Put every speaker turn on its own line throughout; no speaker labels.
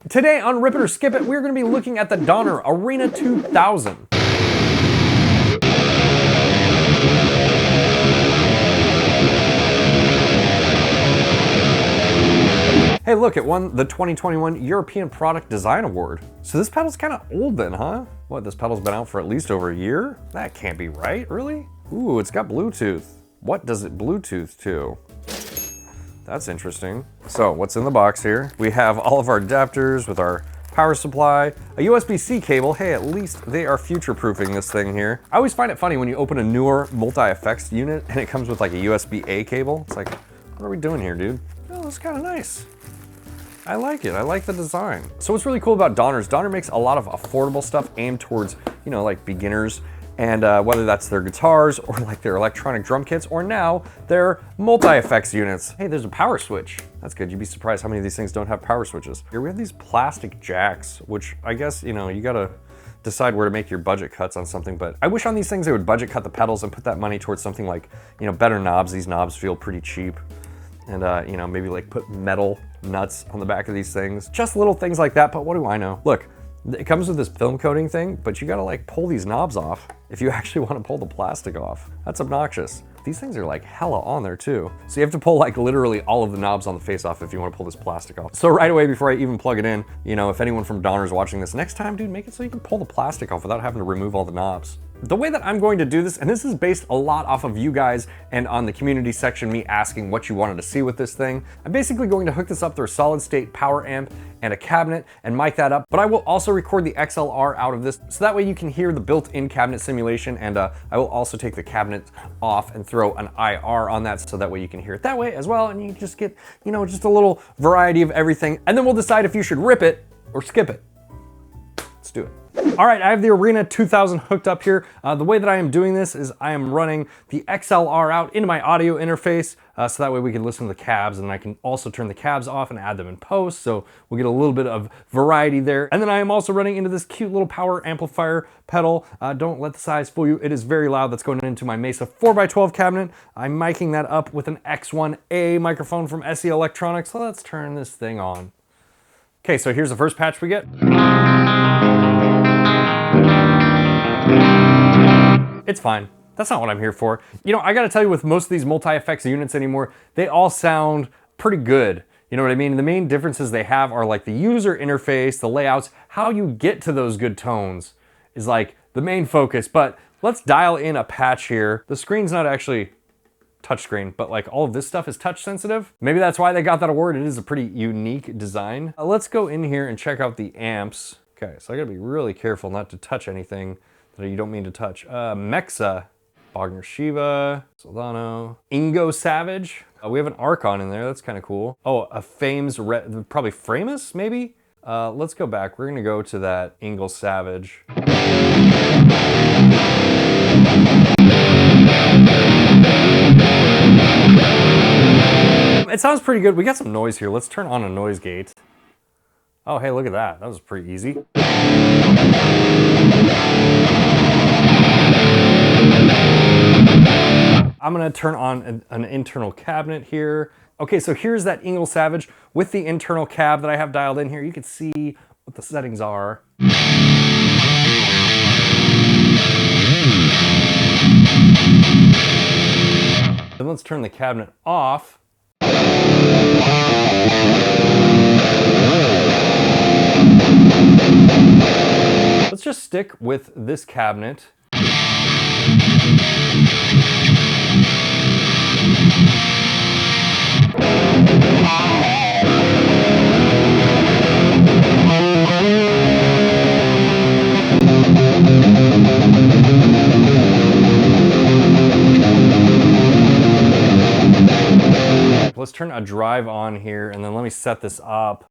Today on Rip It or Skip It, we're going to be looking at the Donner DED-200. Hey look, it won the 2021 European Product Design Award. So this pedal's kind of old then, huh? What, this pedal's been out for at least over a year? That can't be right, really? Ooh, it's got Bluetooth. What does it Bluetooth to? That's interesting. So what's in the box here? We have all of our adapters with our power supply, a USB-C cable. Hey, at least they are future-proofing this thing here. I always find it funny when you open a newer multi-effects unit and it comes with like a USB-A cable. It's like, what are we doing here, dude? Oh, that's kind of nice. I like it, I like the design. So what's really cool about Donner's, Donner makes a lot of affordable stuff aimed towards, you know, like beginners, and whether that's their guitars or like their electronic drum kits or now their multi-effects units. Hey, there's a power switch. That's good, you'd be surprised how many of these things don't have power switches. Here we have these plastic jacks, which I guess, you know, you gotta decide where to make your budget cuts on something, but I wish on these things they would budget cut the pedals and put that money towards something like, you know, better knobs. These knobs feel pretty cheap. And you know, maybe like put metal nuts on the back of these things. Just little things like that, but what do I know? Look, it comes with this film coating thing, but you gotta like pull these knobs off if you actually wanna pull the plastic off. That's obnoxious. These things are like hella on there too. So you have to pull like literally all of the knobs on the face off if you wanna pull this plastic off. So right away before I even plug it in, you know, if anyone from Donner's watching this, next time, dude, make it so you can pull the plastic off without having to remove all the knobs. The way that I'm going to do this, and this is based a lot off of you guys and on the community section, me asking what you wanted to see with this thing. I'm basically going to hook this up through a solid state power amp and a cabinet and mic that up, but I will also record the XLR out of this so that way you can hear the built-in cabinet simulation, and I will also take the cabinet off and throw an IR on that so that way you can hear it that way as well, and you just get, you know, just a little variety of everything, and then we'll decide if you should rip it or skip it. Let's do it. All right, I have the Arena 2000 hooked up here. The way that I am doing this is I am running the XLR out into my audio interface, so that way we can listen to the cabs, and I can also turn the cabs off and add them in post, so we'll get a little bit of variety there. And then I am also running into this cute little power amplifier pedal. Don't let the size fool you. It is very loud. That's going into my 𝗦𝗇 4x12 cabinet. I'm miking that up with an X1A microphone from 𝗦𝗇 Electronics. So let's turn this thing on. Okay, so here's the first patch we get. It's fine. That's not what I'm here for. You know, I gotta tell you, with most of these multi-effects units anymore, they all sound pretty good. You know what I mean? The main differences they have are like the user interface, the layouts, how you get to those good tones is like the main focus. But let's dial in a patch here. The screen's not actually touchscreen, but like all of this stuff is touch sensitive. Maybe that's why they got that award. It is a pretty unique design. Let's go in here and check out the amps. Okay, so I gotta be really careful not to touch anything that you don't mean to touch. 𝗦𝗄𝗃, Bogner Shiva, Soldano, 𝗦𝗐𝗃𝗔𝗟. We have an Archon in there, that's kind of cool. Oh, a Fame's, probably Framus, maybe? Let's go back, we're gonna go to that 𝗦𝗐𝗃𝗔𝗡. It sounds pretty good. We got some noise here. Let's turn on a noise gate. Oh, hey, look at that. That was pretty easy. I'm gonna turn on an internal cabinet here. Okay, so here's that 𝗦𝗐𝗃𝗔𝗡 with the internal cab that I have dialed in here. You can see what the settings are. Then let's turn the cabinet off. Let's just stick with this cabinet. Let's turn a drive on here, and then let me set this up.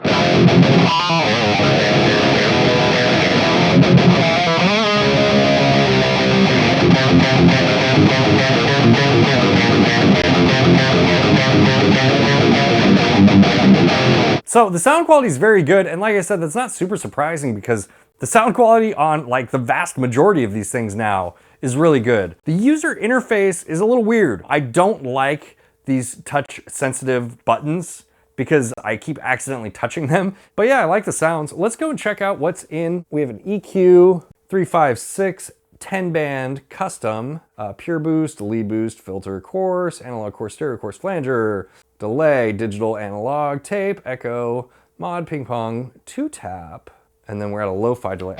So the sound quality is very good, and like I said, that's not super surprising because the sound quality on like the vast majority of these things now is really good. The user interface is a little weird. I don't like these touch sensitive buttons because I keep accidentally touching them. But yeah, I like the sounds. Let's go and check out what's in. We have an EQ, 356, 10-band custom, pure boost, lead boost, filter, coarse, analog, coarse, stereo, coarse, flanger, delay, digital, analog, tape, echo, mod, ping pong, 2-tap, and then we're at a lo-fi delay.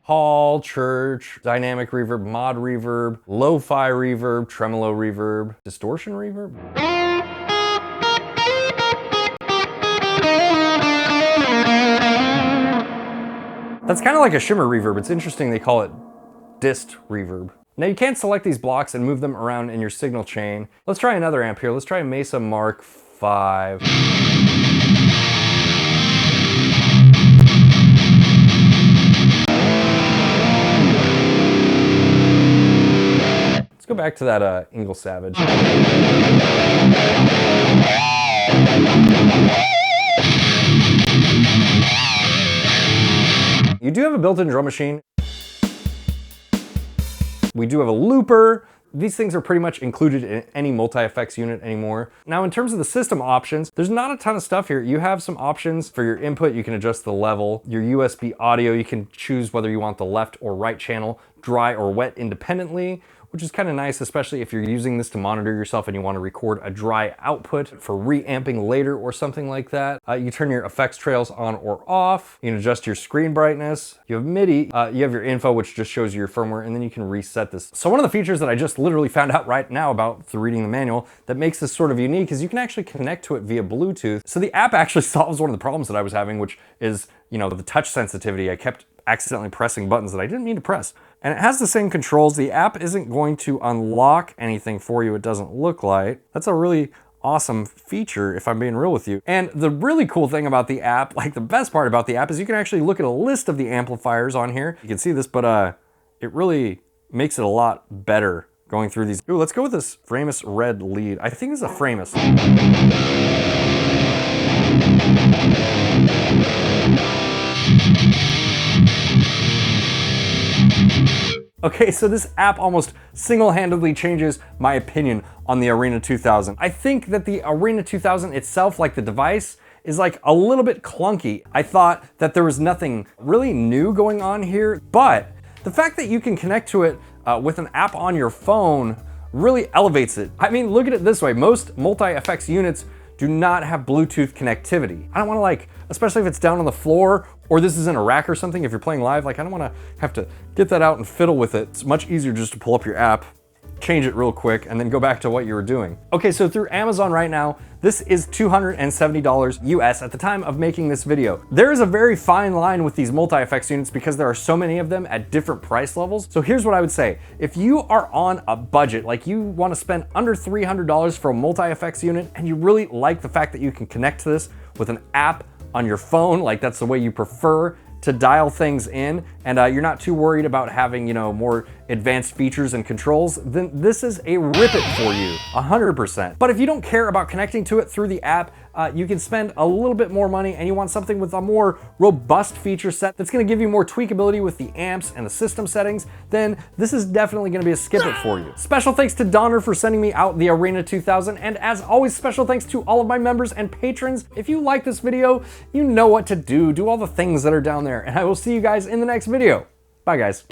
Hall, church, dynamic reverb, mod reverb, lo-fi reverb, tremolo reverb, distortion reverb. That's kind of like a shimmer reverb. It's interesting they call it dist reverb. Now you can't select these blocks and move them around in your signal chain. Let's try another amp here. Let's try a 𝗦𝗡 Mark V. Let's go back to that 𝗦𝗘𝗚𝗏𝗡𝗦. You do have a built-in drum machine. We do have a looper. These things are pretty much included in any multi-effects unit anymore. Now in terms of the system options, there's not a ton of stuff here. You have some options for your input. You can adjust the level. Your USB audio, you can choose whether you want the left or right channel, dry or wet independently, which is kind of nice, especially if you're using this to monitor yourself and you want to record a dry output for reamping later or something like that. You turn your effects trails on or off. You can adjust your screen brightness. You have MIDI. You have your info, which just shows you your firmware, and then you can reset this. So one of the features that I just literally found out right now about through reading the manual that makes this sort of unique is you can actually connect to it via Bluetooth. So the app actually solves one of the problems that I was having, which is, you know, the touch sensitivity. I kept accidentally pressing buttons that I didn't mean to press. And it has the same controls. The app isn't going to unlock anything for you, it doesn't look like. That's a really awesome feature, if I'm being real with you. And the really cool thing about the app, like the best part about the app, is you can actually look at a list of the amplifiers on here. You can see this, but it really makes it a lot better going through these. Ooh, let's go with this Framus red lead. I think it's a Framus. Okay, so this app almost single-handedly changes my opinion on the 𝗦𝗐 2000. I think that the 𝗦𝗐 2000 itself, like the device, is like a little bit clunky. I thought that there was nothing really new going on here, but the fact that you can connect to it with an app on your phone really elevates it. I mean, look at it this way. Most multi-effects units do not have Bluetooth connectivity. I don't wanna, like, especially if it's down on the floor or this is in a rack or something, if you're playing live, like I don't wanna have to get that out and fiddle with it. It's much easier just to pull up your app, change it real quick, and then go back to what you were doing. Okay, so through Amazon right now, this is $270 US at the time of making this video. There is a very fine line with these multi-effects units because there are so many of them at different price levels. So here's what I would say. If you are on a budget, like you wanna spend under $300 for a multi-effects unit, and you really like the fact that you can connect to this with an app on your phone, like that's the way you prefer to dial things in, and you're not too worried about having, you know, more advanced features and controls, then this is a rip it for you, 100%. But if you don't care about connecting to it through the app, you can spend a little bit more money and you want something with a more robust feature set that's gonna give you more tweakability with the amps and the system settings, then this is definitely gonna be a skip it for you. Special thanks to Donner for sending me out the 𝗦𝗐 2000, and as always, special thanks to all of my members and patrons. If you like this video, you know what to do. Do all the things that are down there, and I will see you guys in the next video. Bye, guys.